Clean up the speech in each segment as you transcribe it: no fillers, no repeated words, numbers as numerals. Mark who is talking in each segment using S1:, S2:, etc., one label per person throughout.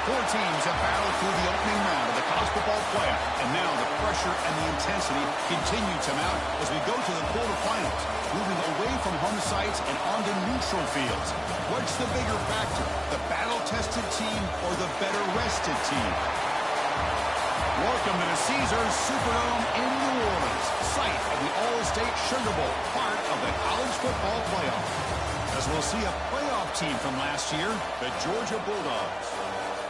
S1: Four teams have battled through the opening round of the college football playoff, and now the pressure and the intensity continue to mount as we go to the quarterfinals, moving away from home sites and onto neutral fields. What's the bigger factor, the battle-tested team or the better-rested team? Welcome to the Caesars Superdome in New Orleans, site of the All-State Sugar Bowl, part of the college football playoff. As we'll see a playoff team from last year, the Georgia Bulldogs,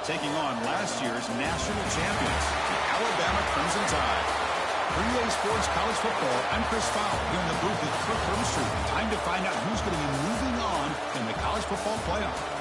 S1: taking on last year's national champions, the Alabama Crimson Tide. For EA Sports College Football, I'm Chris Fowler here in the booth with Kirk Herbstreit. Time to find out who's going to be moving on in the college football playoff.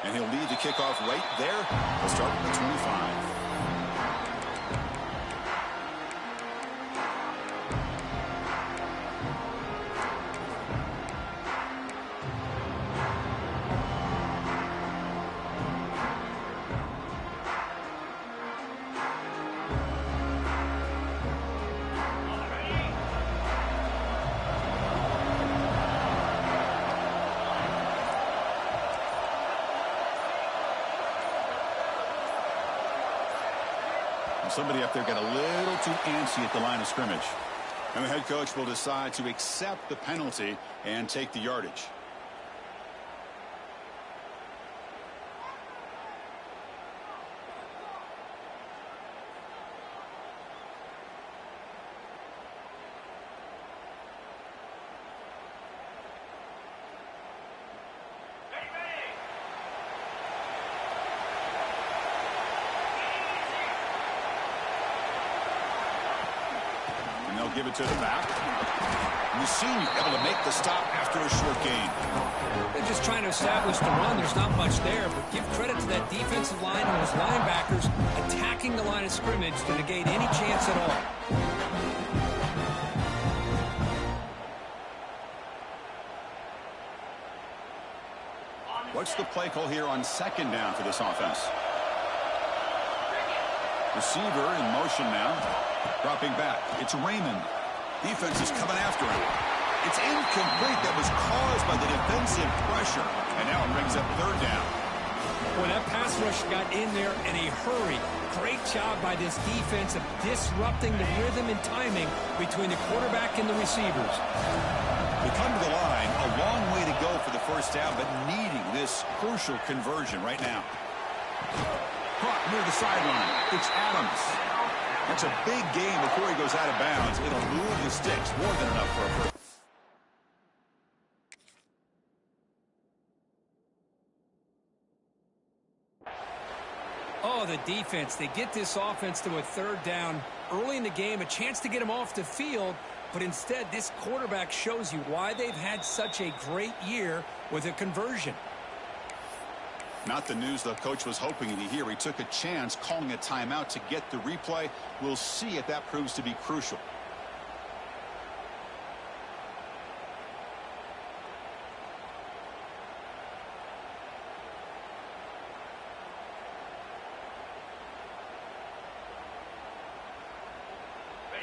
S1: And he'll lead the kickoff right there. We'll start with the 25. Somebody up there got a little too antsy at the line of scrimmage. And the head coach will decide to accept the penalty and take the yardage. They'll give it to the back. And the senior able to make the stop after a short gain.
S2: They're just trying to establish the run. There's not much there, but give credit to that defensive line and those linebackers attacking the line of scrimmage to negate any chance at all.
S1: What's the play call here on second down for this offense? Receiver in motion now. Dropping back. It's Raymond. Defense is coming after him. It's incomplete. That was caused by the defensive pressure. And now it brings up third down.
S2: Boy, that pass rush got in there in a hurry. Great job by this defense of disrupting the rhythm and timing between the quarterback and the receivers.
S1: We come to the line. A long way to go for the first down, but needing this crucial conversion right now. Caught near the sideline. It's Adams. That's a big game before he goes out of bounds. It'll move the sticks. More than enough for a first.
S2: Oh, the defense. They get this offense to a third down early in the game. A chance to get them off the field. But instead, this quarterback shows you why they've had such a great year with a conversion.
S1: Not the news the coach was hoping to hear. He took a chance calling a timeout to get the replay. We'll see if that proves to be crucial.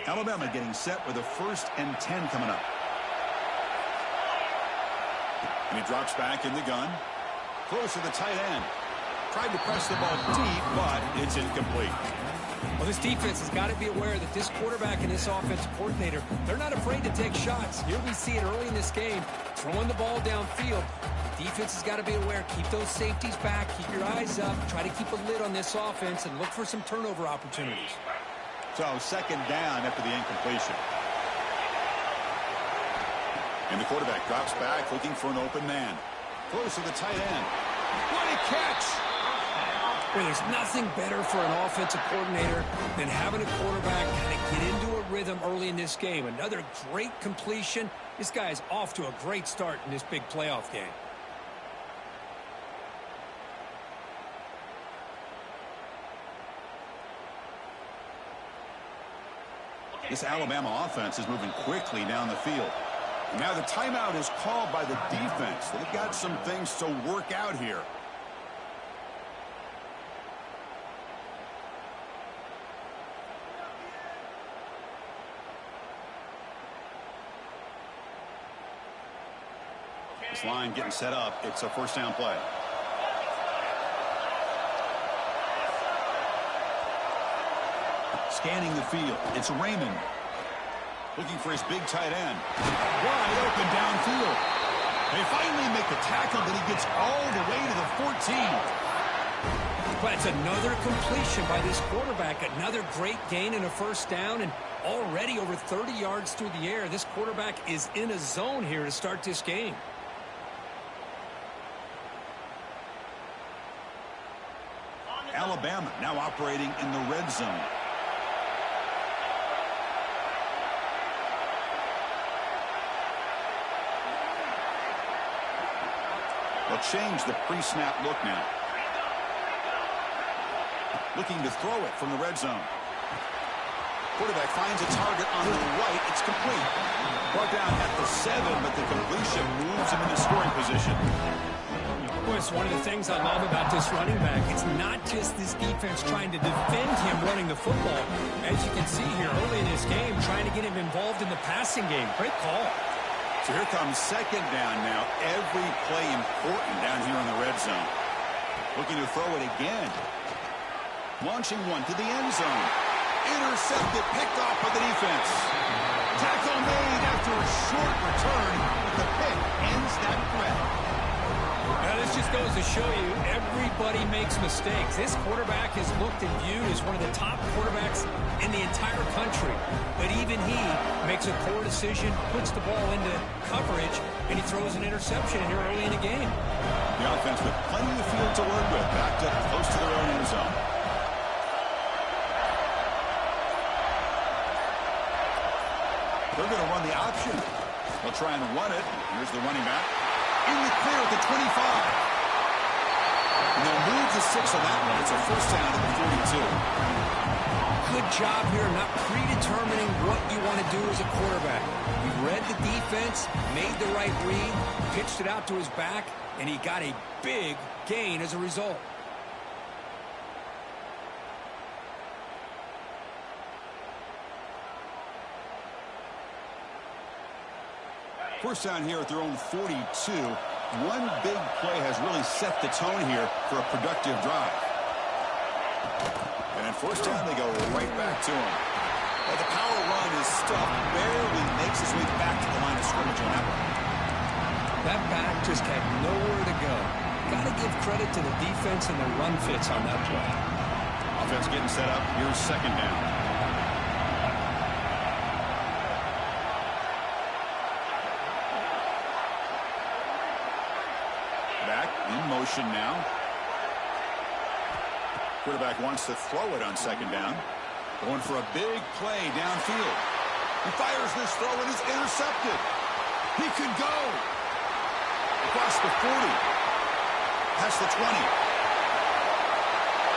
S1: Alabama getting set with a 1st and 10 coming up. And he drops back in the gun. Close to the tight end. Tried to press the ball deep, but it's incomplete.
S2: Well, this defense has got to be aware that this quarterback and this offensive coordinator, they're not afraid to take shots. Here we see it early in this game, throwing the ball downfield. The defense has got to be aware. Keep those safeties back. Keep your eyes up. Try to keep a lid on this offense and look for some turnover opportunities.
S1: So, second down after the incompletion. And the quarterback drops back, looking for an open man. Close to the tight end. What a catch!
S2: Well, there's nothing better for an offensive coordinator than having a quarterback kind of get into a rhythm early in this game. Another great completion. This guy is off to a great start in this big playoff game.
S1: This Alabama offense is moving quickly down the field. Now the timeout is called by the defense. They've got some things to work out here. This line getting set up. It's a first down play. Scanning the field. It's Raymond. Looking for his big tight end. Wide open downfield. They finally make the tackle, but he gets all the way to the 14.
S2: That's another completion by this quarterback. Another great gain in a first down, and already over 30 yards through the air. This quarterback is in a zone here to start this game.
S1: Alabama now operating in the red zone. They'll change the pre-snap look now. Looking to throw it from the red zone. Quarterback finds a target on the right. It's complete. Brought down at the 7, but the completion moves him into scoring position.
S2: Well, it's one of the things I love about this running back. It's not just this defense trying to defend him running the football. As you can see here early in this game, trying to get him involved in the passing game. Great call.
S1: So here comes second down now. Every play important down here in the red zone. Looking to throw it again. Launching one to the end zone. Intercepted, picked off by the defense. Tackle made after a short return, but the pick ends that threat.
S2: Now, this just goes to show you everybody makes mistakes. This quarterback is looked and viewed as one of the top quarterbacks in the entire country. But even he makes a poor decision, puts the ball into coverage, and he throws an interception here early in the game.
S1: The offense with plenty of field to work with, backed up close to their own end zone. They're going to run the option. They'll try and run it. Here's the running back. In the clear at the 25. And they'll move the 6 on that one. It's a first down at the 42.
S2: Good job here not predetermining what you want to do as a quarterback. He read the defense, made the right read, pitched it out to his back, and he got a big gain as a result.
S1: First down here at their own 42. One big play has really set the tone here for a productive drive. And first down, they go right back to him. But the power run is stuffed, barely makes his way back to the line of scrimmage on that one.
S2: That back just had nowhere to go. Got to give credit to the defense and the run fits on that play.
S1: Offense getting set up. Here's second down. Back in motion now. Quarterback wants to throw it on second down. Going for a big play downfield. He fires this throw and is intercepted. He could go. Across the 40. Past the 20.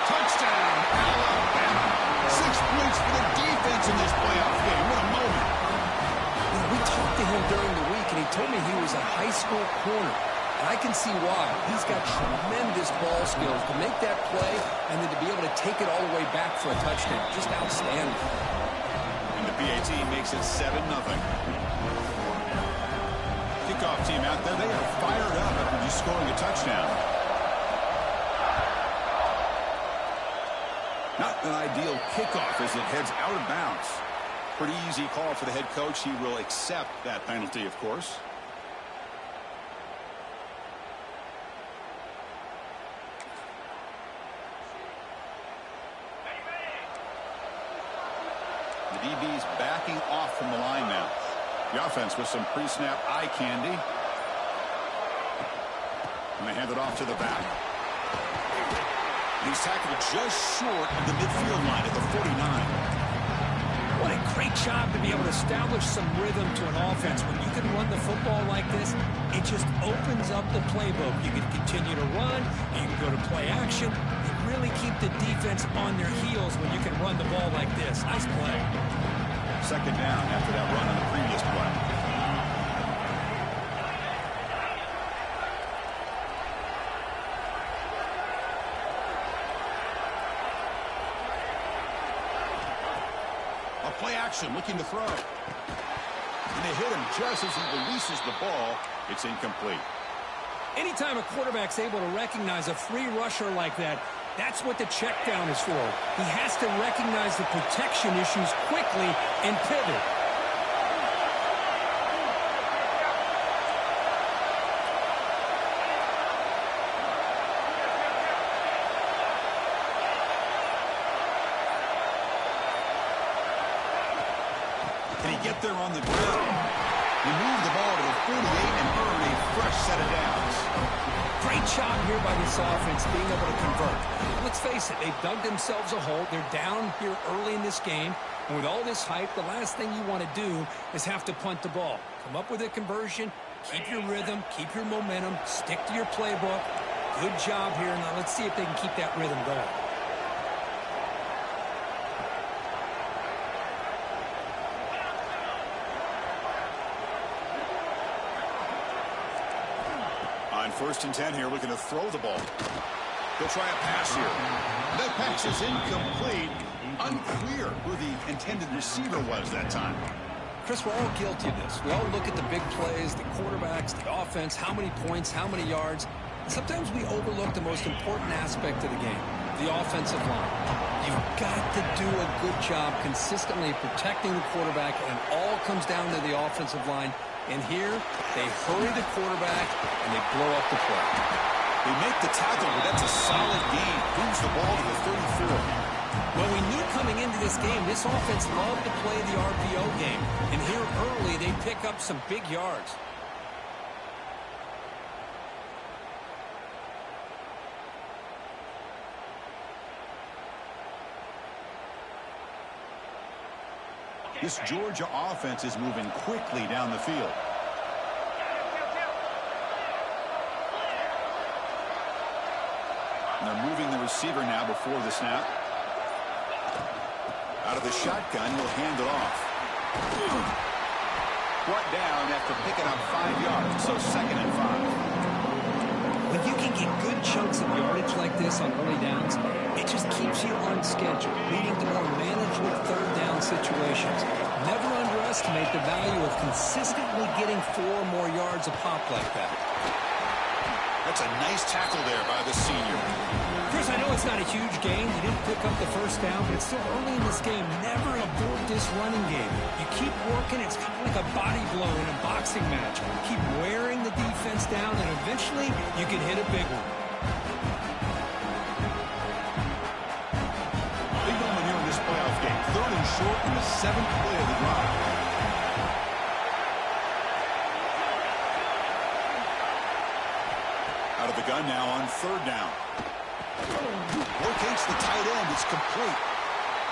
S1: Touchdown, Alabama. 6 points for the defense in this playoff game. What a moment.
S2: You know, we talked to him during the week, and he told me he was a high school corner. And I can see why. He's got tremendous ball skills to make that play and then to be able to take it all the way back for a touchdown. Just outstanding.
S1: And the PAT makes it 7-0. Kickoff team out there, they are fired up after just scoring a touchdown. Not an ideal kickoff as it heads out of bounds. Pretty easy call for the head coach. He will accept that penalty, of course. The DB's backing off from the line now. The offense with some pre-snap eye candy. And they hand it off to the back. He's tackled just short of the midfield line at the 49.
S2: What a great job to be able to establish some rhythm to an offense. When you can run the football like this, it just opens up the playbook. You can continue to run, you can go to play action, and really keep the defense on their heels when you can run the ball like this. Nice play.
S1: Second down after that run on the previous play. Play action, looking to throw. And they hit him just as he releases the ball. It's incomplete.
S2: Anytime a quarterback's able to recognize a free rusher like that, that's what the check down is for. He has to recognize the protection issues quickly and pivot.
S1: Can he get there on the ground? He moved the ball to the 48 and earned a fresh set of downs.
S2: Great job here by this offense being able to convert. Let's face it, they've dug themselves a hole. They're down here early in this game. And with all this hype, the last thing you want to do is have to punt the ball. Come up with a conversion, keep your rhythm, keep your momentum, stick to your playbook. Good job here. Now let's see if they can keep that rhythm going.
S1: On 1st and 10 here, looking to throw the ball. They'll try a pass here. That pass is incomplete. Unclear who the intended receiver was that time.
S2: Chris, we're all guilty of this. We all look at the big plays, the quarterbacks, the offense, how many points, how many yards. And sometimes we overlook the most important aspect of the game, the offensive line. You've got to do a good job consistently protecting the quarterback, and it all comes down to the offensive line. And here, they hurry the quarterback, and they blow up the play.
S1: They make the tackle, but that's a solid gain. Moves the ball to the 34.
S2: Well, we knew coming into this game, this offense loved to play the RPO game. And here early, they pick up some big yards.
S1: This Georgia offense is moving quickly down the field. And they're moving the receiver now before the snap. Out of the shotgun, he'll hand it off. Brought down after picking up 5 yards, so 2nd and 5.
S2: When you can get good chunks of yardage like this on early downs, it just keeps you on schedule, leading to more manageable 3rd down situations. Never underestimate the value of consistently getting 4 more yards a pop like that.
S1: That's a nice tackle there by the senior.
S2: Chris, I know it's not a huge gain. You didn't pick up the 1st down, but it's still early in this game. Never abort this running game. You keep working. It's kind of like a body blow in a boxing match. Keep wearing the defense down, and eventually you can hit a big one.
S1: Big moment here in this playoff game. 3rd and short in the 7th play of the drive. Out of the gun now on 3rd down. Locates the tight end. It's complete.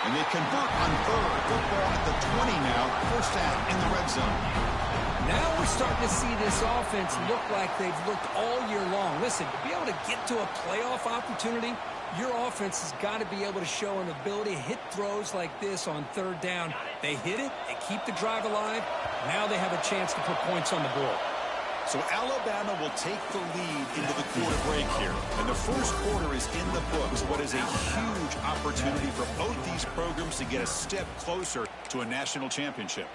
S1: And they convert on 3rd. Football at the 20 now. 1st down in the red zone.
S2: Now we're starting to see this offense look like they've looked all year long. Listen, to be able to get to a playoff opportunity, your offense has got to be able to show an ability to hit throws like this on 3rd down. They hit it. They keep the drive alive. Now they have a chance to put points on the board.
S1: So Alabama will take the lead into the quarter break here. And the 1st quarter is in the books. What is a huge opportunity for both these programs to get a step closer to a national championship.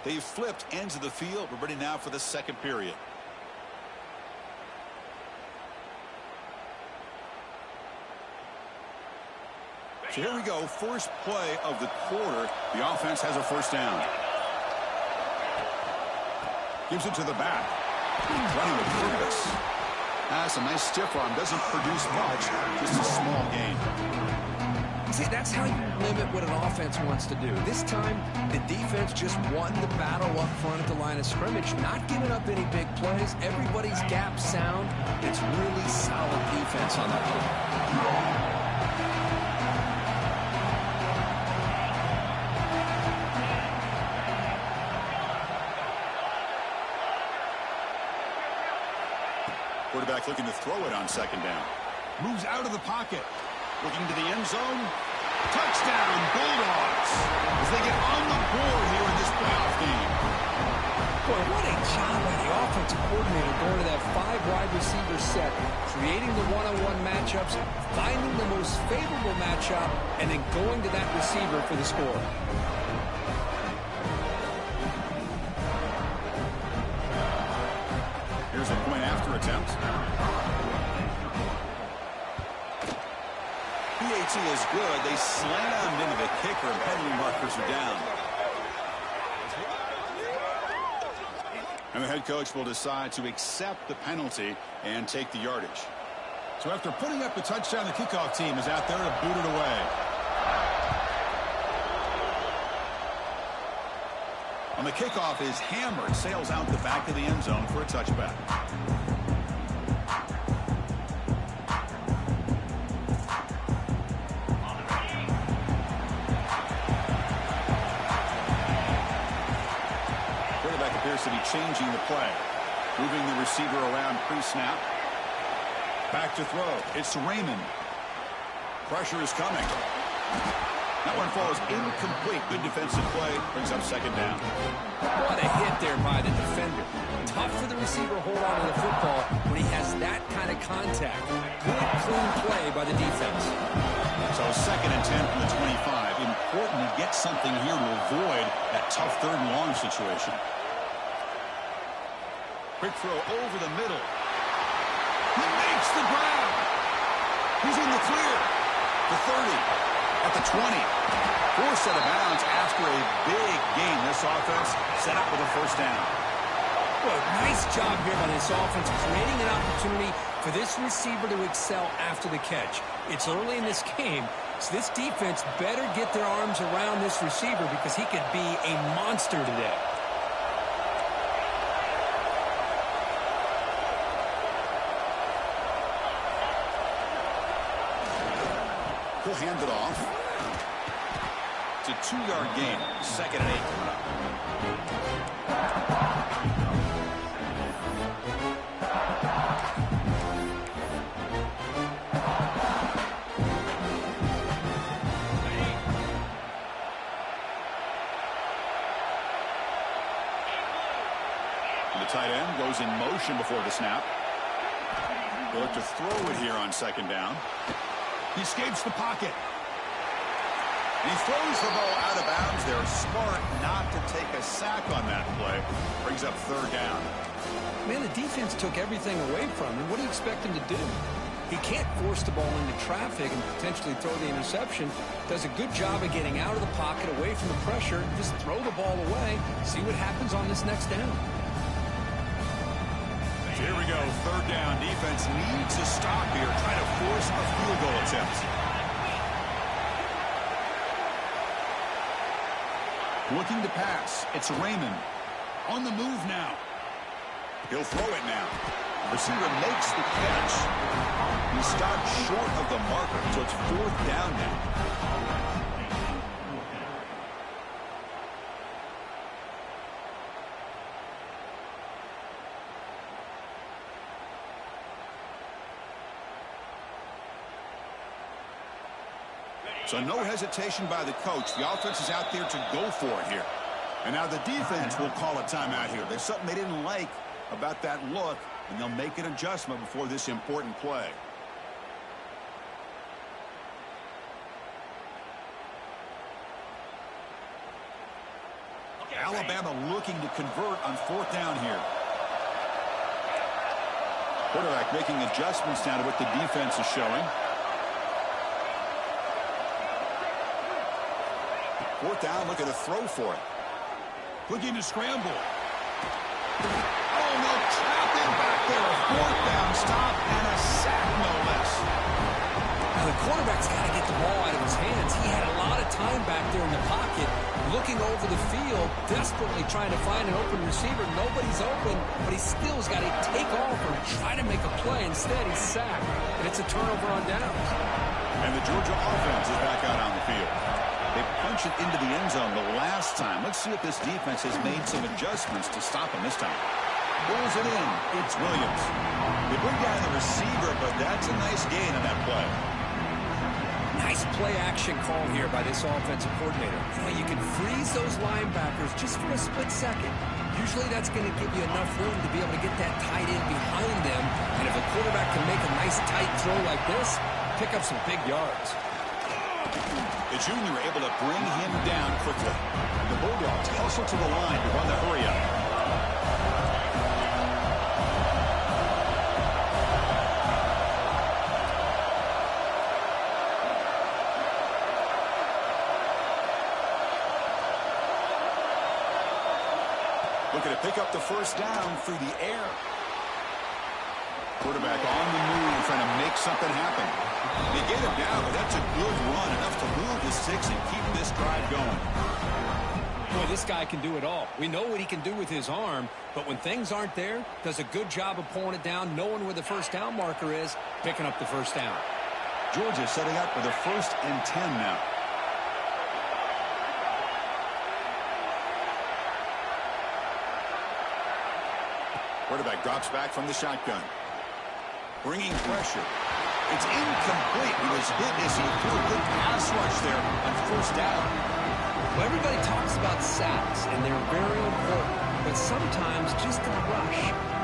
S1: They've flipped ends of the field. We're ready now for the 2nd period. So here we go. First play of the quarter. The offense has a 1st down. Gives it to the back. Running with purpose. That's a nice stiff arm. Doesn't produce much. Just a small gain.
S2: See, that's how you limit what an offense wants to do. This time, the defense just won the battle up front at the line of scrimmage, not giving up any big plays. Everybody's gap sound. It's really solid defense on that play.
S1: Quarterback looking to throw it on second down. Moves out of the pocket. Looking to the end zone. Touchdown, Bulldogs, as they get on the board here in this playoff game.
S2: Boy, what a job by the offensive coordinator going to that 5-wide receiver set, creating the one-on-one matchups, finding the most favorable matchup, and then going to that receiver for the score.
S1: Here's a point after attempt. PAT is good. They slammed into the kicker, and penalty markers are down. And the head coach will decide to accept the penalty and take the yardage. So after putting up the touchdown, the kickoff team is out there to boot it away. On the kickoff is hammered, sails out the back of the end zone for a touchback. To be changing the play. Moving the receiver around pre-snap. Back to throw. It's Raymond. Pressure is coming. That one falls incomplete. Good defensive play. Brings up second down.
S2: What a hit there by the defender. Tough for the receiver to hold on to the football when he has that kind of contact. Good, clean play by the defense.
S1: So second and 10 from the 25. Important to get something here to avoid that tough third and long situation. Quick throw over the middle. He makes the grab. He's in the clear. The 30. At the 20. Forced out of bounds after a big game. This offense set up with a first down.
S2: Well, nice job here by this offense, creating an opportunity for this receiver to excel after the catch. It's early in this game, so this defense better get their arms around this receiver because he could be a monster today.
S1: He'll hand it off. It's a 2-yard gain. Second and 8 coming up. And the tight end goes in motion before the snap. They'll look to throw it here on second down. He escapes the pocket. And he throws the ball out of bounds. They're smart not to take a sack on that play. Brings up third down.
S2: Man, the defense took everything away from him. What do you expect him to do? He can't force the ball into traffic and potentially throw the interception. Does a good job of getting out of the pocket, away from the pressure. Just throw the ball away. See what happens on this next down.
S1: Here we go, third down. Defense needs a stop here, trying to force a field goal attempt. Looking to pass. It's Raymond. On the move now. He'll throw it now. Receiver makes the catch. He stopped short of the marker, so it's fourth down now. So no hesitation by the coach. The offense is out there to go for it here. And now the defense will call a timeout here. There's something they didn't like about that look, and they'll make an adjustment before this important play. Alabama looking to convert on fourth down here. Quarterback making adjustments now to what the defense is showing. Fourth down, looking to throw for it. Looking to scramble. Oh, no, trapped in back there. A fourth down stop and a sack, no less.
S2: Now, the quarterback's got to get the ball out of his hands. He had a lot of time back there in the pocket, looking over the field, desperately trying to find an open receiver. Nobody's open, but he still's got to take off or try to make a play. Instead, he's sacked, and it's a turnover on downs.
S1: And the Georgia offense is back out on the field. They punched it into the end zone the last time. Let's see if this defense has made some adjustments to stop him this time. pulls it in. It's Williams. They bring down the receiver, but that's a nice gain on that play.
S2: Nice play-action call here by this offensive coordinator. You can freeze those linebackers just for a split second. Usually that's going to give you enough room to be able to get that tight end behind them. And if a quarterback can make a nice tight throw like this, pick up some big yards.
S1: The junior able to bring him down quickly. The Bulldogs hustle to the line to run the hurry up. Looking to pick up the first down through the air. Quarterback on the move, trying to make something happen. They get him down, but that's a good run, enough to move the sticks and keep this drive going.
S2: Boy, this guy can do it all. We know what he can do with his arm, but when things aren't there, does a good job of pulling it down, knowing where the first down marker is, picking up the first down.
S1: Georgia setting up for the 1st and 10 now. Quarterback drops back from the shotgun. Bringing pressure. It's incomplete. He was hit as he threw a good pass rush there on first down.
S2: Well, everybody talks about sacks, and they're very important. But sometimes just the rush,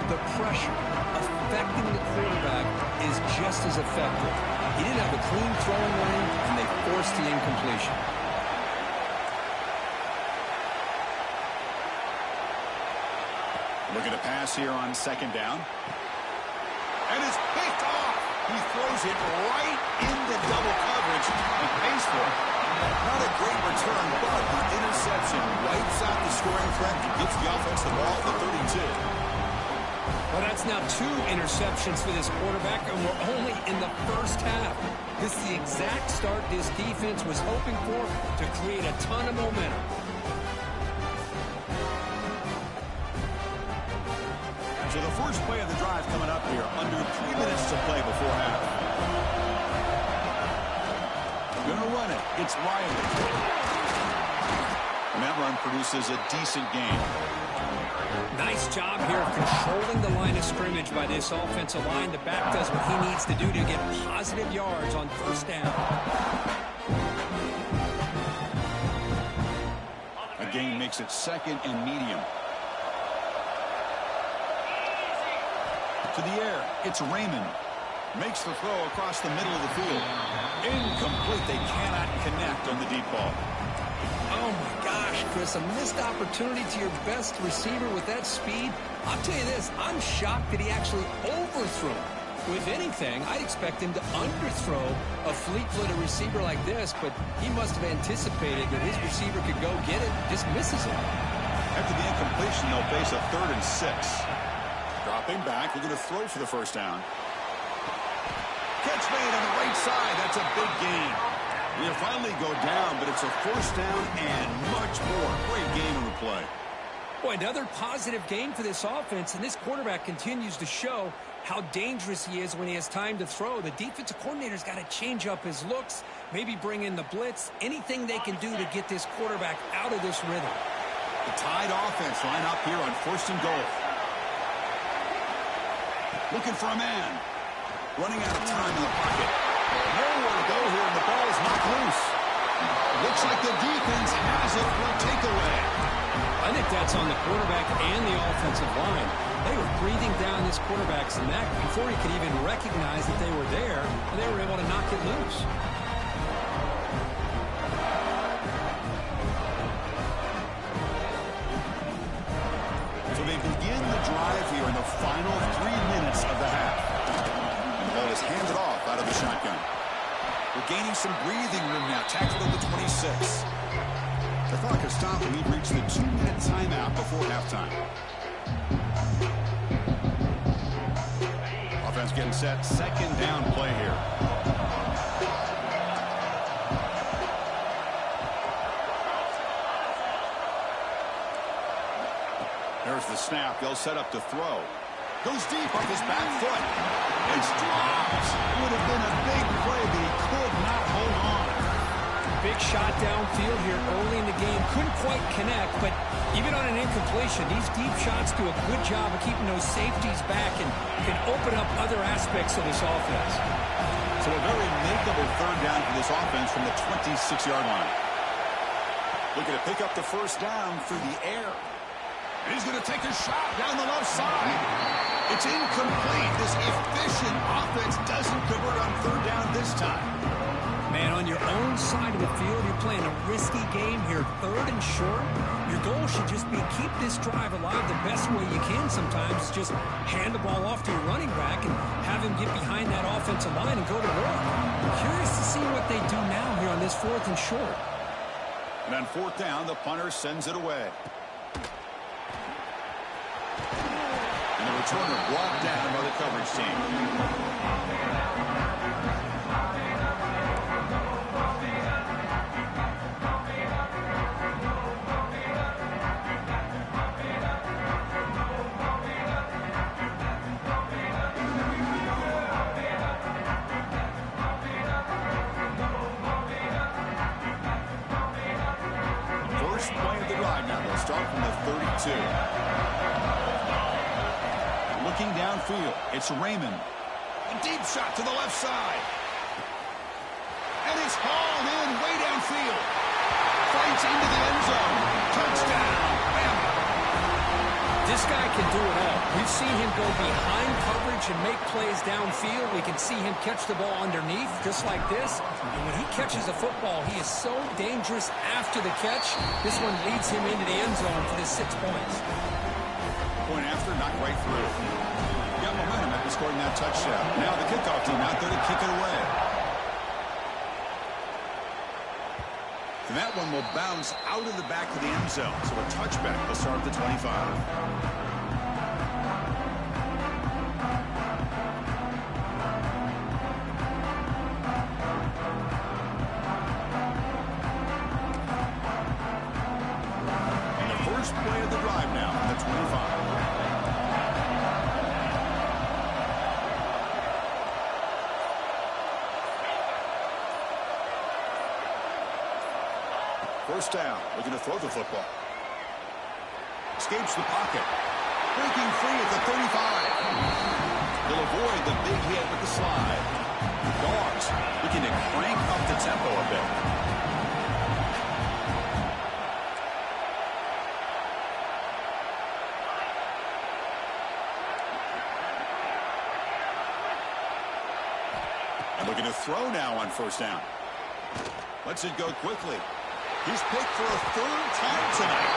S2: the pressure, affecting the quarterback is just as effective. He didn't have a clean throwing lane, and they forced the incompletion.
S1: Looking to pass here on 2nd down. And it's picked off. He throws it right into double coverage and pays for it. Not a great return, but the interception wipes out the scoring threat and gets the offense the ball at the 32.
S2: Well, that's now 2 interceptions for this quarterback, and we're only in the first half. This is the exact start this defense was hoping for to create a ton of momentum.
S1: So the first play of the drive coming up here, under 3 minutes to play before half. Gonna run it. It's Riley. And that run produces a decent gain.
S2: Nice job here of controlling the line of scrimmage by this offensive line. The back does what he needs to do to get positive yards on first down.
S1: A gain makes it 2nd and medium. To the air, it's Raymond. Makes the throw across the middle of the field. Incomplete. They cannot connect on the deep ball.
S2: Oh, my gosh, Chris, a missed opportunity to your best receiver with that speed. I'll tell you this, I'm shocked that he actually overthrew. If anything, I'd expect him to underthrow a fleet-footed receiver like this, but he must have anticipated that his receiver could go get it, just misses it.
S1: After the incompletion, they'll face a 3rd and 6. Dropping back, they're going to throw for the first down. Catch made on the right side. That's a big gain. They'll finally go down, but it's a first down and much more. Great game on the play.
S2: Boy, another positive game for this offense, and this quarterback continues to show how dangerous he is when he has time to throw. The defensive coordinator's got to change up his looks, maybe bring in the blitz, anything they can do to get this quarterback out of this rhythm.
S1: The tied offense line up here on 1st and goal. Looking for a man. Running out of time in the pocket. Nowhere to go here, and the ball is knocked loose. Looks like the defense has it for a takeaway.
S2: I think that's on the quarterback and the offensive line. They were breathing down this quarterback's neck before he could even recognize that they were there, and they were able to knock it loose.
S1: So they begin the drive here in the final 3 minutes of the half. And the ball is handed off out of the shotgun. We're gaining some breathing room now. Tackled at the 26. The clock has stopped, and we've reached the 2-minute timeout before halftime. Offense getting set. 2nd down play here. There's the snap. They'll set up to throw. Goes deep off his back foot. It's dropped. Would have been a big play, but he could not hold on.
S2: big shot downfield here early in the game. Couldn't quite connect, but even on an incompletion, these deep shots do a good job of keeping those safeties back and can open up other aspects of this offense.
S1: So a very makeable third down for this offense from the 26-yard line. Looking to pick up the first down through the air. And he's going to take a shot down the left side. It's incomplete. This efficient offense doesn't convert on third down this time.
S2: Man, on your own side of the field, you're playing a risky game here, third and short. Your goal should just be keep this drive alive the best way you can sometimes. Just hand the ball off to your running back and have him get behind that offensive line and go to work. Curious to see what they do now here on this fourth and short.
S1: And on fourth down, the punter sends it away. And the returner brought down by the coverage team. Start from the 32. Looking downfield, it's Raymond. A deep shot to the left side. And it's hauled in way downfield. Fights into the end zone. Touchdown, Bama.
S2: This guy can do it all. We've seen him go behind coverage and make plays downfield. We can see him catch the ball underneath, just like this. And when he catches a football, he is so dangerous after the catch. This one leads him into the end zone for the 6 points.
S1: Point after, knocked right through. Got momentum after scoring that touchdown. Now the kickoff team out there to kick it away. And that one will bounce out of the back of the end zone. So a touchback will start at the 25. Play of the drive now from the 25. First down, looking to throw the football. Escapes the pocket. Breaking free at the 35. He'll avoid the big hit with the slide. Dawgs looking to crank up the tempo a bit. Looking to throw now on first down. Lets it go quickly. He's picked for a third time tonight.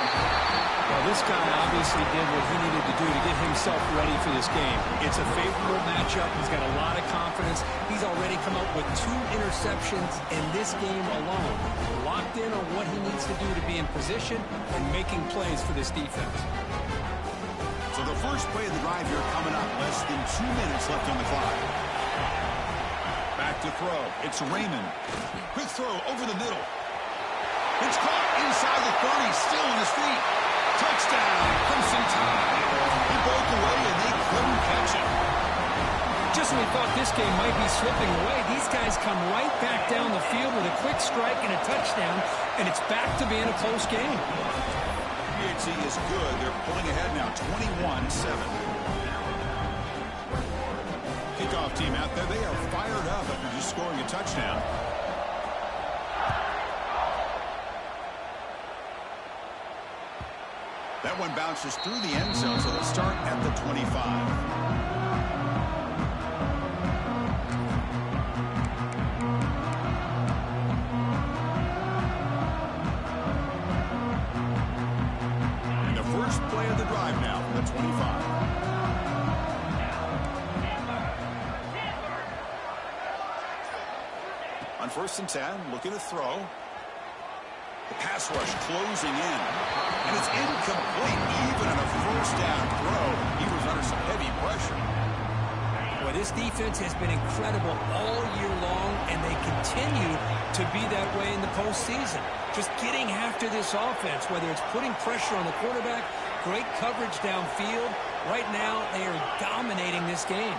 S2: Well, this guy obviously did what he needed to do to get himself ready for this game. It's a favorable matchup. He's got a lot of confidence. He's already come up with 2 interceptions in this game alone. Locked in on what he needs to do to be in position and making plays for this defense.
S1: So the first play of the drive here coming up. Less than 2 minutes left on the clock. Back to throw. It's Raymond. Quick throw over the middle. It's caught inside the 30. Still on his feet. Touchdown. Crimson Tide. He broke away and they couldn't catch him.
S2: Just when we thought this game might be slipping away, these guys come right back down the field with a quick strike and a touchdown, and it's back to being a close game.
S1: PHC is good. They're pulling ahead now, 21-7. Kickoff team out there, they are fired up after just scoring a touchdown. That one bounces through the end zone, so they'll start at the 25. And the first play of the drive now from the 25. On first and 10, looking to throw. The pass rush closing in. And it's incomplete, even on a first down throw. He was under some heavy pressure.
S2: Well, this defense has been incredible all year long, and they continue to be that way in the postseason. Just getting after this offense, whether it's putting pressure on the quarterback, great coverage downfield. Right now, they are dominating this game.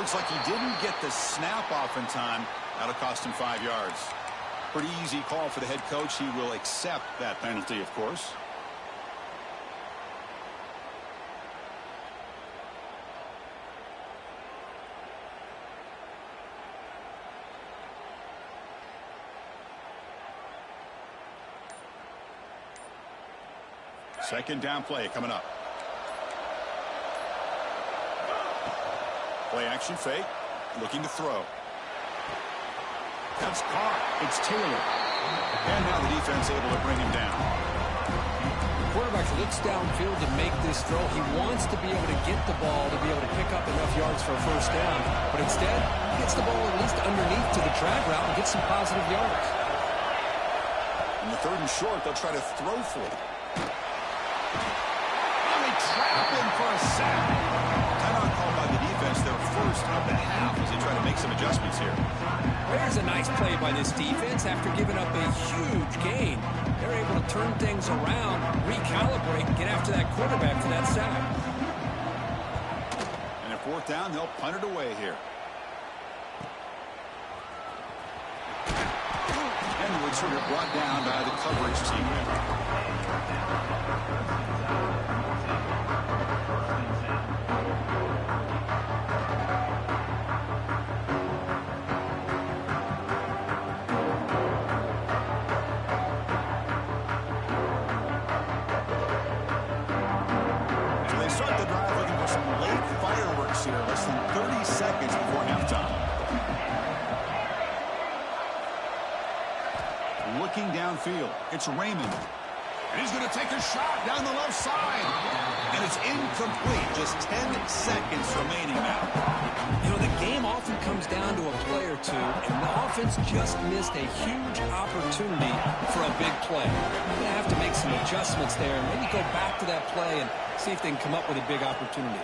S1: Looks like he didn't get the snap off in time. That'll cost him 5 yards. Pretty easy call for the head coach. He will accept that penalty, of course. Second down play coming up. Play action fake. Looking to throw. That's caught. It's Taylor. And now the defense able to bring him down.
S2: The quarterback looks downfield to make this throw. He wants to be able to get the ball to be able to pick up enough yards for a first down. But instead, he gets the ball at least underneath to the drag route and gets some positive yards.
S1: In the third and short, they'll try to throw for it. And they trap him for a sack. Timeout called by the defense, their first of the half, as they try to make some adjustments here.
S2: There's a nice play by this defense. After giving up a huge gain, they're able to turn things around, recalibrate, and get after that quarterback for that sack.
S1: And at fourth down, they'll punt it away here. And Woods are brought down by the coverage team there. Less than 30 seconds before halftime. Looking downfield. It's Raymond. And he's going to take a shot down the left side. And it's incomplete. Just 10 seconds remaining now.
S2: You know, the game often comes down to a play or two, and the offense just missed a huge opportunity for a big play. They're going to have to make some adjustments there and maybe go back to that play and see if they can come up with a big opportunity.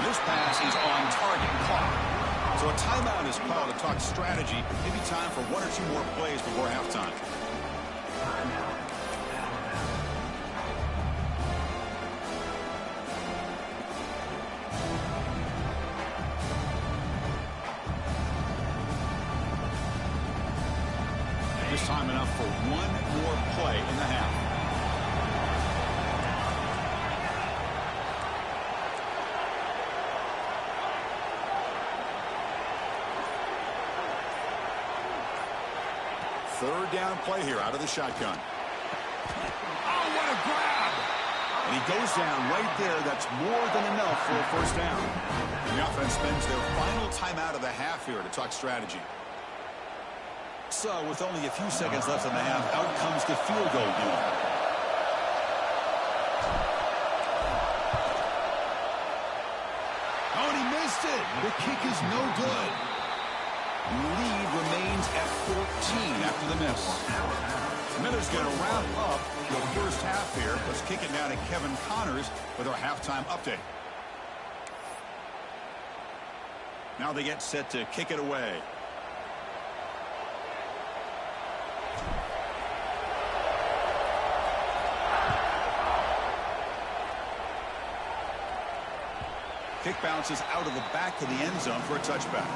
S1: This pass is on target, caught. So a timeout is called to talk strategy. Maybe time for one or two more plays before halftime. Just time enough for one more play in the half. Third down play here out of the shotgun. Oh, what a grab! And he goes down right there. That's more than enough for a first down. The offense spends their final timeout of the half here to talk strategy. So, with only a few seconds left in the half, out comes the field goal unit. Oh, and he missed it! The kick is no good. Lead remains at 14 after the miss. Miller's going to wrap up the first half here. Let's kick it down to Kevin Connors with our halftime update. Now they get set to kick it away. Kick bounces out of the back of the end zone for a touchback.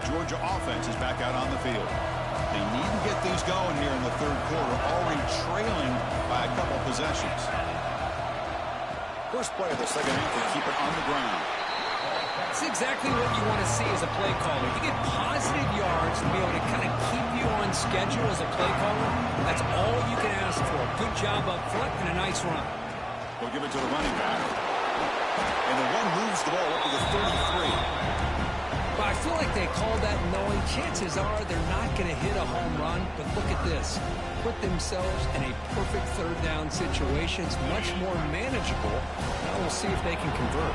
S1: Georgia offense is back out on the field. They need to get things going here in the third quarter, already trailing by a couple possessions. First play of the second half, they keep it on the ground.
S2: That's exactly what you want to see as a play caller. You get positive yards to be able to kind of keep you on schedule as a play caller. That's all you can ask for. Good job up front and a nice run.
S1: They'll give it to the running back. And the one moves the ball up to the 33.
S2: But I feel like they called that knowing chances are they're not going to hit a home run. But look at this. Put themselves in a perfect third down situation. It's much more manageable. Now we'll see if they can convert.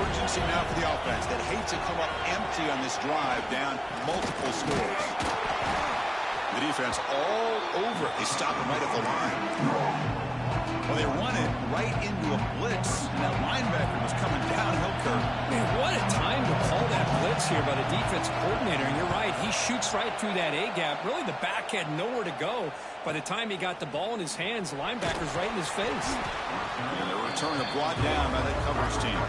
S1: Urgency now for the offense that hates to come up empty on this drive, down multiple scores. The defense all over it. They stop him right at the line. Well, they run it right into a blitz, and that linebacker was coming downhill curve.
S2: Man, what a time to call that blitz here by the defense coordinator. And you're right, he shoots right through that A-gap. Really, the back had nowhere to go. By the time he got the ball in his hands, the linebacker's right in his face.
S1: And the return are brought down by that coverage team.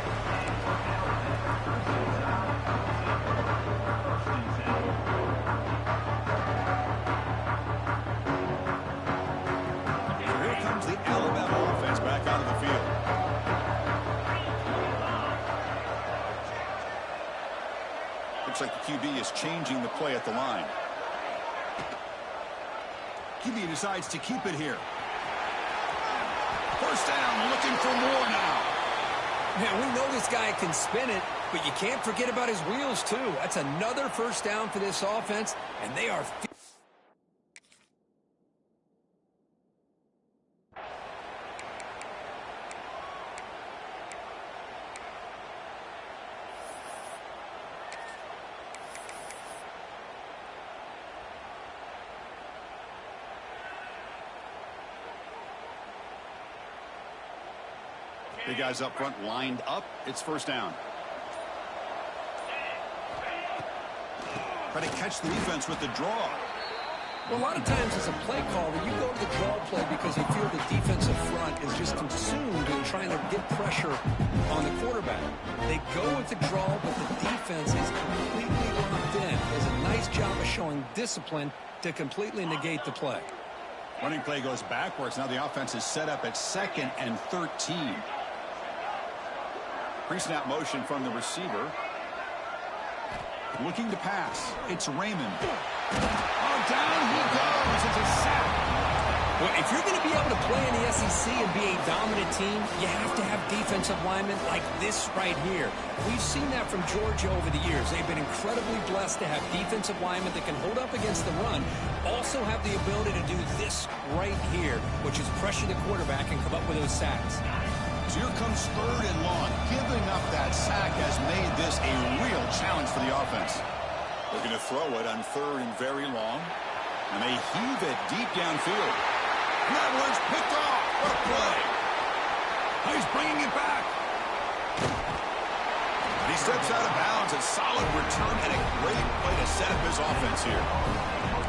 S1: The Alabama offense back out of the field. Looks like the QB is changing the play at the line. QB decides to keep it here. First down, looking for more now.
S2: Man, we know this guy can spin it, but you can't forget about his wheels, too. That's another first down for this offense, and they are...
S1: The guys up front lined up. It's first down. Try to catch the defense with the draw.
S2: Well, a lot of times as a play caller, you go to the draw play because you feel the defensive front is just consumed in trying to get pressure on the quarterback. They go with the draw, but the defense is completely locked in. Does a nice job of showing discipline to completely negate the play.
S1: Running play goes backwards. Now the offense is set up at 2nd and 13. Pre-snap motion from the receiver. Looking to pass. It's Raymond. Oh, down he goes. It's a sack.
S2: Well, if you're going to be able to play in the SEC and be a dominant team, you have to have defensive linemen like this right here. We've seen that from Georgia over the years. They've been incredibly blessed to have defensive linemen that can hold up against the run, also have the ability to do this right here, which is pressure the quarterback and come up with those sacks.
S1: So here comes 3rd and long. Giving up that sack has made this a real challenge for the offense. Looking to throw it on 3rd and very long. And they heave it deep downfield. Edwards picked off. What a play. He's bringing it back. And he steps out of bounds. A solid return and a great play to set up his offense here.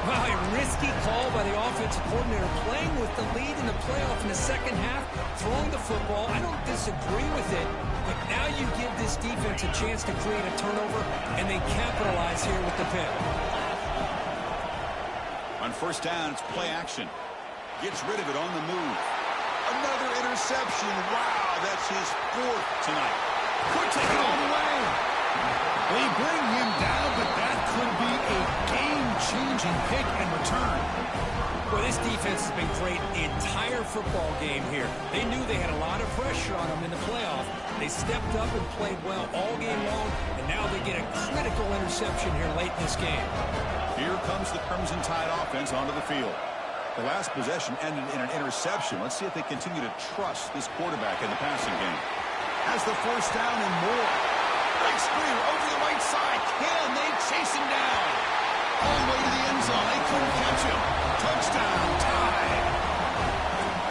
S2: Wow, a risky call by the offensive coordinator, playing with the lead in the playoff in the second half, throwing the football. I don't disagree with it, but now you give this defense a chance to create a turnover, and they capitalize here with the pick.
S1: On first down, it's play action. Gets rid of it on the move. Another interception. Wow, that's his 4th tonight. Could take it all the way. They bring him down, but that could be a game-changing pick and return.
S2: Well, this defense has been great the entire football game here. They knew they had a lot of pressure on them in the playoff. They stepped up and played well all game long, and now they get a critical interception here late in this game.
S1: Here comes the Crimson Tide offense onto the field. The last possession ended in an interception. Let's see if they continue to trust this quarterback in the passing game. Has the first down and more. Big screen over the right side. Can they chase him down? All the way to the end zone. They couldn't catch him. Touchdown, Tide.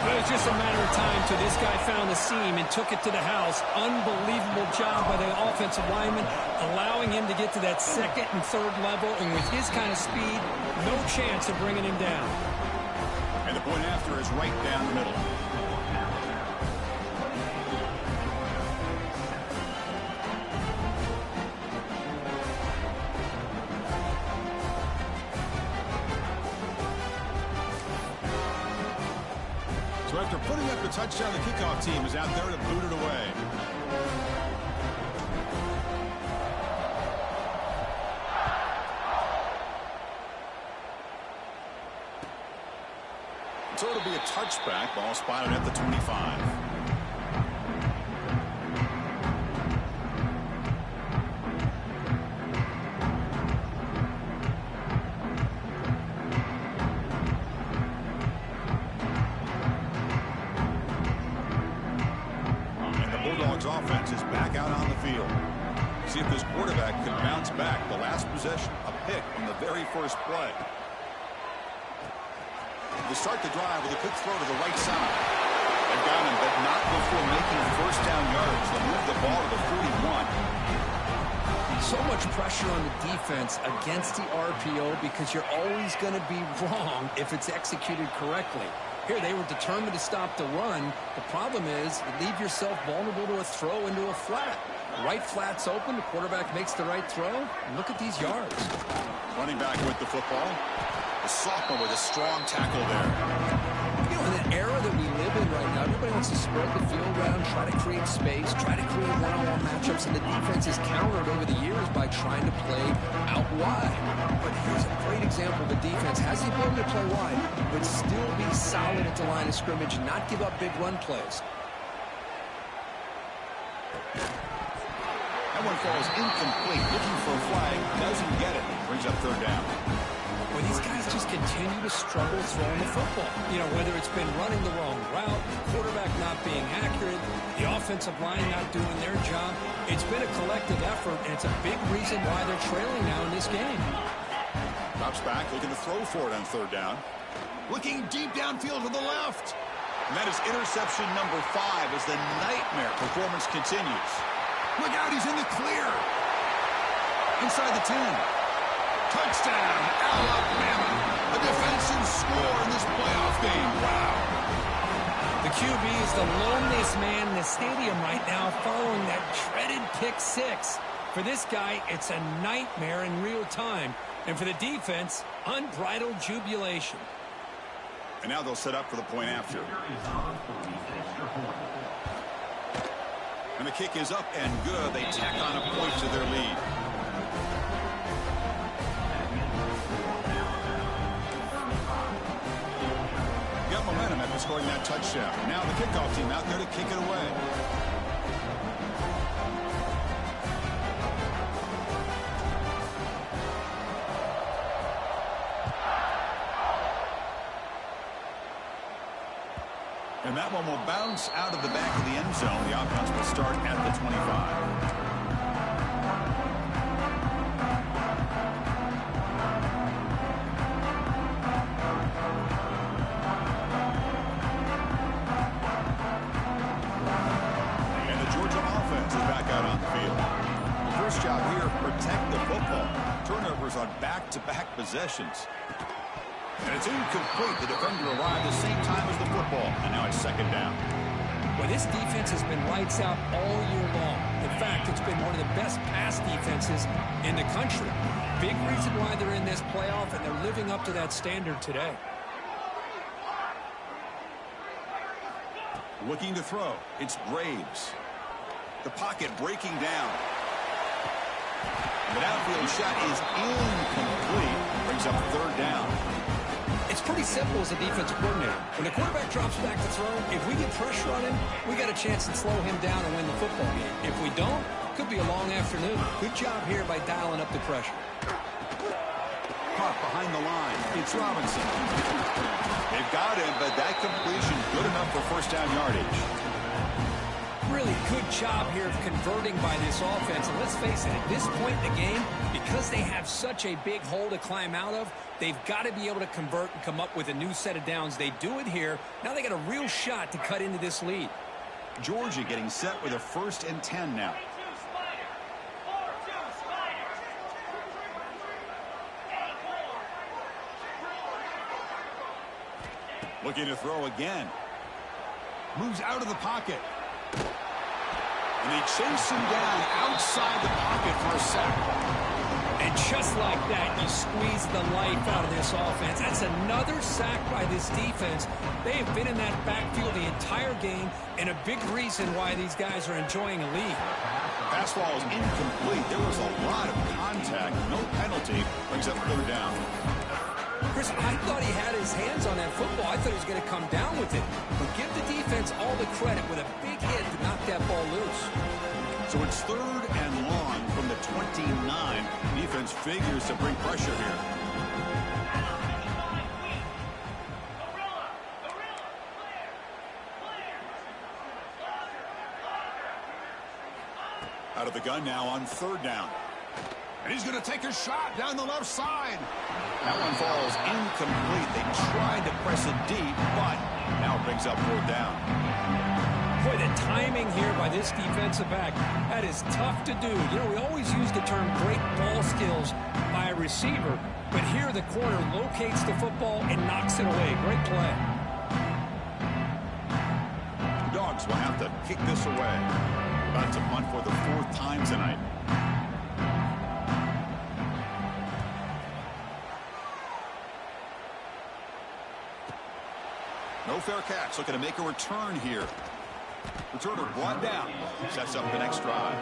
S2: It was just a matter of time till this guy found the seam and took it to the house. Unbelievable job by the offensive lineman, allowing him to get to that 2nd and 3rd level. And with his kind of speed, no chance of bringing him down.
S1: And the point after is right down the middle. So after putting up the touchdown, the kickoff team is out there to boot it away. So it'll be a touchback. Ball spotted at the 25. Dawgs offense is back out on the field. See if this quarterback can bounce back. The last possession, a pick on the very first play. To start the drive with a quick throw to the right side. They've got not before making first down yards. They'll move the ball to the 41.
S2: So much pressure on the defense against the RPO because you're always going to be wrong if it's executed correctly. Here, they were determined to stop the run. The problem is you leave yourself vulnerable to a throw into a flat. Right flat's open. The quarterback makes the right throw. And look at these yards.
S1: Running back with the football. The sophomore with a strong tackle there.
S2: You know, in the era that we live in right now, everybody wants to spread the field around, try to create space, try to create one-on-one matchups, and the defense is countered over the years by trying to play out wide. But here's a great example of the defense has the ability to play wide, but still be solid at the line of scrimmage and not give up big run plays.
S1: That one falls incomplete. Looking for a flag. Doesn't get it. Brings up third down.
S2: Well, these guys just continue to struggle throwing the football. You know, whether it's been running the wrong route, the quarterback not being accurate, the offensive line not doing their job. It's been a collective effort, and it's a big reason why they're trailing now in this game.
S1: Drops back, looking to throw for it on third down. Looking deep downfield to the left. And that is interception number 5 as the nightmare performance continues. Look out, he's in the clear. Inside the 10. Touchdown, Alabama. A defensive score in this playoff game. Wow.
S2: The QB is the loneliest man in the stadium right now following that dreaded pick 6. For this guy, it's a nightmare in real time. And for the defense, unbridled jubilation.
S1: And now they'll set up for the point after. And the kick is up and good. They tack on a point to their lead. Got momentum after scoring that touchdown. Now the kickoff team out there to kick it away. And that one will bounce out of the back of the end zone. The offense will start at the 25. And the Georgia offense is back out on the field. The first job here, protect the football. Turnovers on back-to-back possessions. And it's incomplete. The defender arrived the same time as the football. And now it's second down.
S2: Well, this defense has been lights out all year long. In fact, it's been one of the best pass defenses in the country. Big reason why they're in this playoff, and they're living up to that standard today.
S1: Looking to throw. It's Graves. The pocket breaking down. The downfield shot is incomplete. Brings up third down.
S2: It's pretty simple as a defensive coordinator. When the quarterback drops back to throw, if we get pressure on him, we got a chance to slow him down and win the football game. If we don't, it could be a long afternoon. Good job here by dialing up the pressure.
S1: Caught behind the line. It's Robinson. They've got him, but that completion good enough for first down yardage.
S2: Really good job here of converting by this offense. And let's face it, at this point in the game, because they have such a big hole to climb out of, they've got to be able to convert and come up with a new set of downs. They do it here. Now they got a real shot to cut into this lead.
S1: Georgia getting set with a 1st and 10 now. Looking to throw again. Moves out of the pocket. And they chase him down outside the pocket for a sack.
S2: And just like that, you squeeze the life out of this offense. That's another sack by this defense. They have been in that backfield the entire game, and a big reason why these guys are enjoying a lead.
S1: Pass ball is incomplete. There was a lot of contact. No penalty. Brings up third down.
S2: Chris, I thought he had his hands on that football. I thought he was going to come down with it. But give the defense all the credit with a big hit to knock that ball loose.
S1: So it's third and long from the 29. Defense figures to bring pressure here. Out of the gun now on third down. And he's going to take a shot down the left side. That one falls incomplete. They tried to press it deep, but now it brings up fourth down.
S2: Boy, the timing here by this defensive back, that is tough to do. You know, we always use the term great ball skills by a receiver, but here the corner locates the football and knocks it away. Great play.
S1: The Dogs will have to kick this away. About to punt for the 4th time tonight. No fair catch. Looking to make a return here. Returner brought down. Sets up the next drive.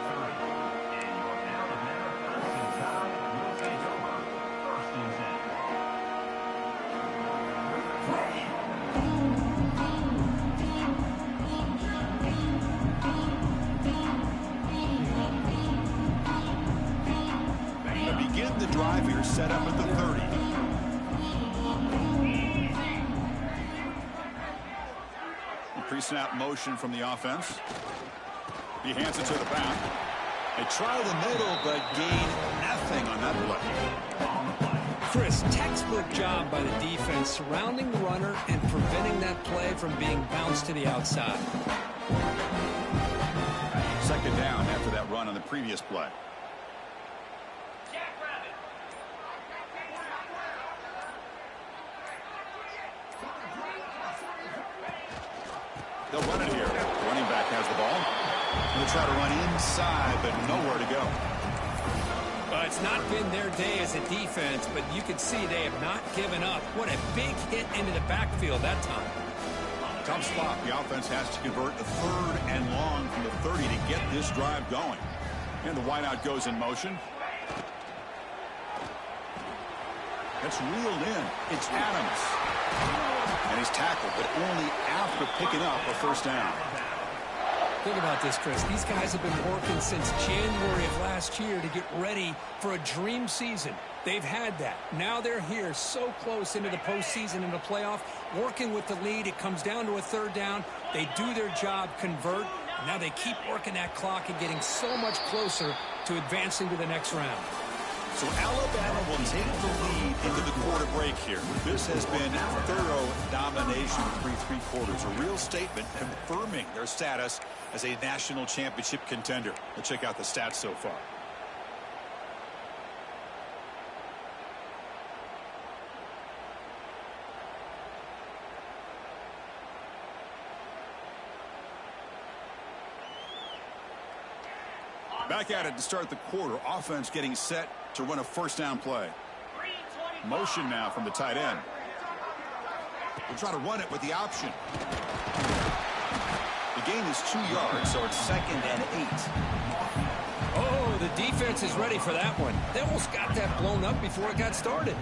S1: To begin the drive here, set up at the 30. Pre-snap motion from the offense. He hands it to the back. They try the middle, but gain nothing on that play.
S2: Chris, textbook job by the defense surrounding the runner and preventing that play from being bounced to the outside.
S1: 2nd down after that run on the previous play. They'll run it here. The running back has the ball. They'll try to run inside, but nowhere to go.
S2: Well, it's not been their day as a defense, but you can see they have not given up. What a big hit into the backfield that time.
S1: Tough spot. The offense has to convert a 3rd and long from the 30 to get this drive going. And the wideout goes in motion. That's reeled in. It's Adams. And he's tackled, but only after picking up a 1st down.
S2: Think about this, Chris. These guys have been working since January of last year to get ready for a dream season. They've had that. Now they're here so close into the postseason and the playoff, working with the lead. It comes down to a 3rd down. They do their job, convert. And now they keep working that clock and getting so much closer to advancing to the next round.
S1: So Alabama will take the lead into the quarter break here. This has been thorough domination through 3 quarters. A real statement confirming their status as a national championship contender. Let's check out the stats so far. Back at it to start the quarter. Offense getting set to run a 1st down play. Motion now from the tight end. We'll try to run it with the option. The gain is 2 yards, so it's 2nd and 8.
S2: Oh, the defense is ready for that one. They almost got that blown up before it got started.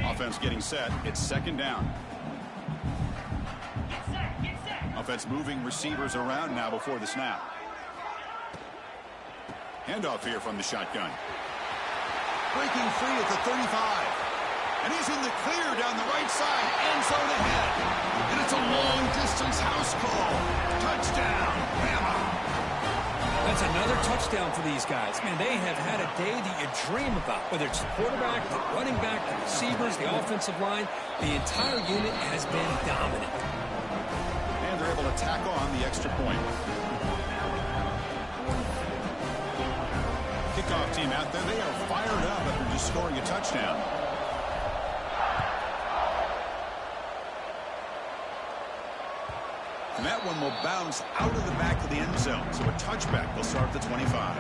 S1: Offense getting set. It's 2nd down.
S3: Get set.
S1: Offense moving receivers around now before the snap. Handoff here from the shotgun. Breaking free at the 35. And he's in the clear down the right side. End zone ahead. And it's a long-distance house call. Touchdown, Bama.
S2: That's another touchdown for these guys. Man, they have had a day that you dream about. Whether it's the quarterback, the running back, the receivers, the offensive line, the entire unit has been dominant.
S1: And they're able to tack on the extra point. Kickoff team out there. They are fired up after just scoring a touchdown. And that one will bounce out of the back of the end zone. So a touchback will start at the 25.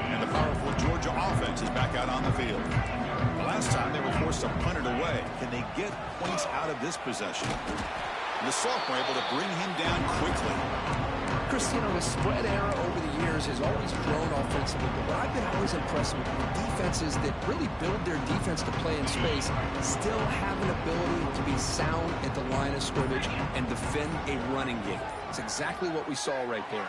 S1: And the powerful Georgia offense is back out on the field. The last time they were forced to punt it away. Can they get points out of this possession? And the sophomore able to bring him down quickly.
S2: Christian, the spread era over the years has always grown offensively, but what I've been always impressed with defenses that really build their defense to play in space still have an ability to be sound at the line of scrimmage and defend a running game. It's exactly what we saw right there.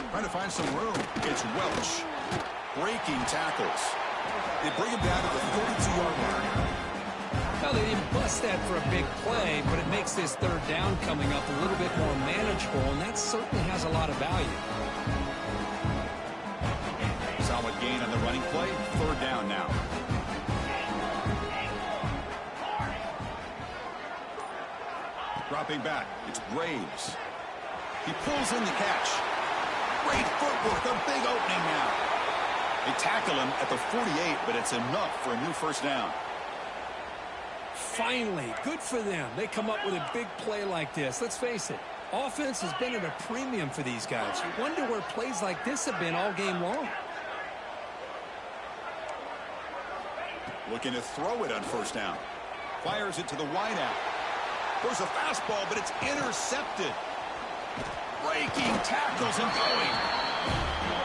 S1: Trying to find some room. It's Welch. Breaking tackles. They bring him down to the 32-yard line.
S2: Well, they didn't bust that for a big play, but it makes this third down coming up a little bit more manageable, and that certainly has a lot of value.
S1: Solid gain on the running play. Third down now. Dropping back. It's Graves. He pulls in the catch. Great footwork. A big opening now. They tackle him at the 48, but it's enough for a new first down.
S2: Finally, good for them. They come up with a big play like this. Let's face it, offense has been at a premium for these guys. You wonder where plays like this have been all game long.
S1: Looking to throw it on first down. Fires it to the wideout. Throws a fastball, but it's intercepted. Breaking tackles and going.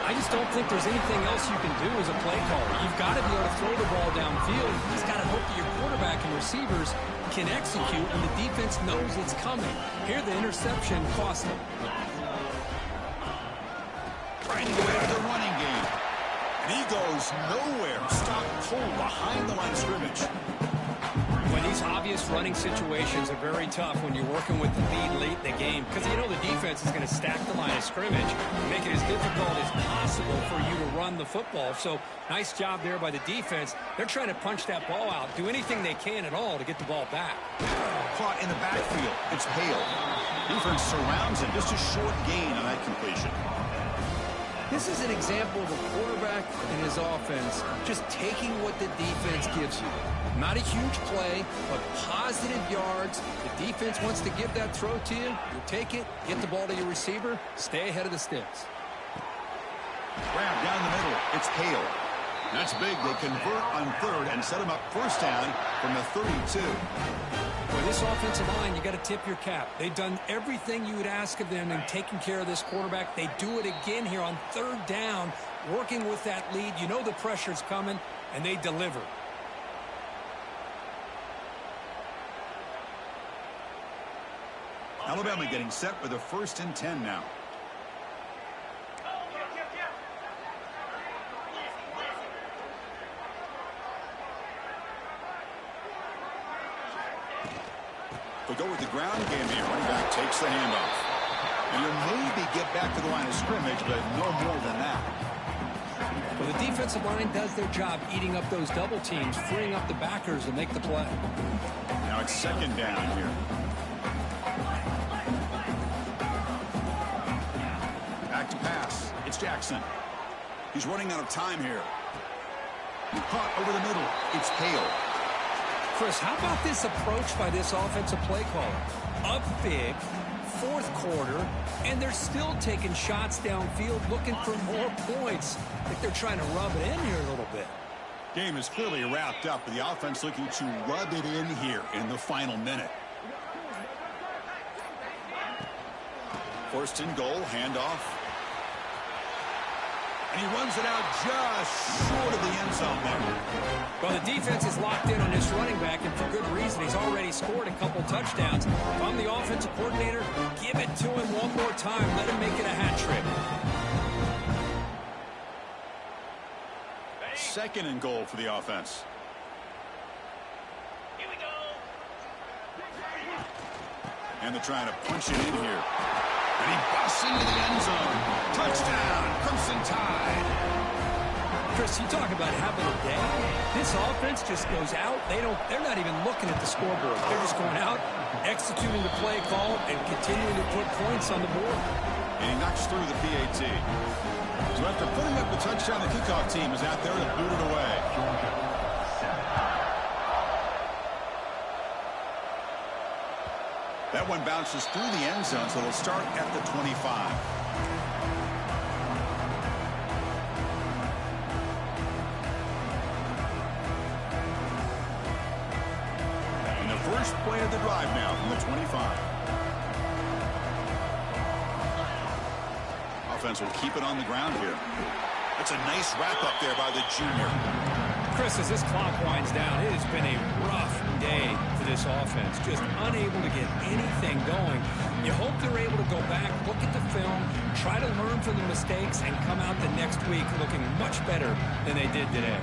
S2: I just don't think there's anything else you can do as a play caller. You've got to be able to throw the ball downfield. You just got to hope that your quarterback and receivers can execute and the defense knows it's coming. Here, the interception cost them.
S1: Trying to go after the running game. And he goes nowhere. Stop cold behind the line of scrimmage.
S2: When these obvious running situations are very tough when you're working with the lead late in the game, because you know the defense is going to stack the line of scrimmage, make it as difficult as possible for you to run the football. So nice job there by the defense. They're trying to punch that ball out, do anything they can at all to get the ball back.
S1: Caught in the backfield. It's Hale. Defense surrounds him. Just a short gain on that completion.
S2: This is an example of a quarterback and his offense just taking what the defense gives you. Not a huge play, but positive yards. The defense wants to give that throw to you. You take it, get the ball to your receiver, stay ahead of the sticks.
S1: Grab down the middle. It's Hale. That's big. They convert on third and set him up first down from the 32.
S2: For this offensive line, you got to tip your cap. They've done everything you would ask of them in taking care of this quarterback. They do it again here on third down, working with that lead. You know the pressure's coming, and they deliver.
S1: Alabama getting set for the 1st and 10 now. They go with the ground game here. Running back takes the handoff. And he'll maybe get back to the line of scrimmage, but no more than that.
S2: Well, the defensive line does their job eating up those double teams, freeing up the backers to make the play.
S1: Now it's second down here. Back to pass. It's Jackson. He's running out of time here. Caught over the middle. It's Hale.
S2: Chris, how about this approach by this offensive play caller? Up big, fourth quarter, and they're still taking shots downfield looking for more points. I think they're trying to rub it in here a little bit.
S1: Game is clearly wrapped up, with the offense looking to rub it in here in the final minute. 1st and goal, handoff. And he runs it out just short of the end zone there.
S2: Well, the defense is locked in on this running back, and for good reason. He's already scored a couple touchdowns. If I'm the offensive coordinator, give it to him one more time. Let him make it a hat trick.
S1: 2nd and goal for the offense.
S3: Here we go.
S1: And they're trying to punch it in here. And he busts into the end zone. Touchdown, Crimson Tide.
S2: Chris, you talk about having a day. This offense just goes out. They're not even looking at the scoreboard. They're just going out, executing the play call, and continuing to put points on the board.
S1: And he knocks through the PAT. So after putting up the touchdown, the kickoff team is out there to boot it away. That one bounces through the end zone, so they'll start at the 25. And the first play of the drive now from the 25. Offense will keep it on the ground here. That's a nice wrap up there by the junior.
S2: Chris, as this clock winds down, it has been a rough day for this offense. Just unable to get anything going. You hope they're able to go back, look at the film, try to learn from the mistakes, and come out the next week looking much better than they did today.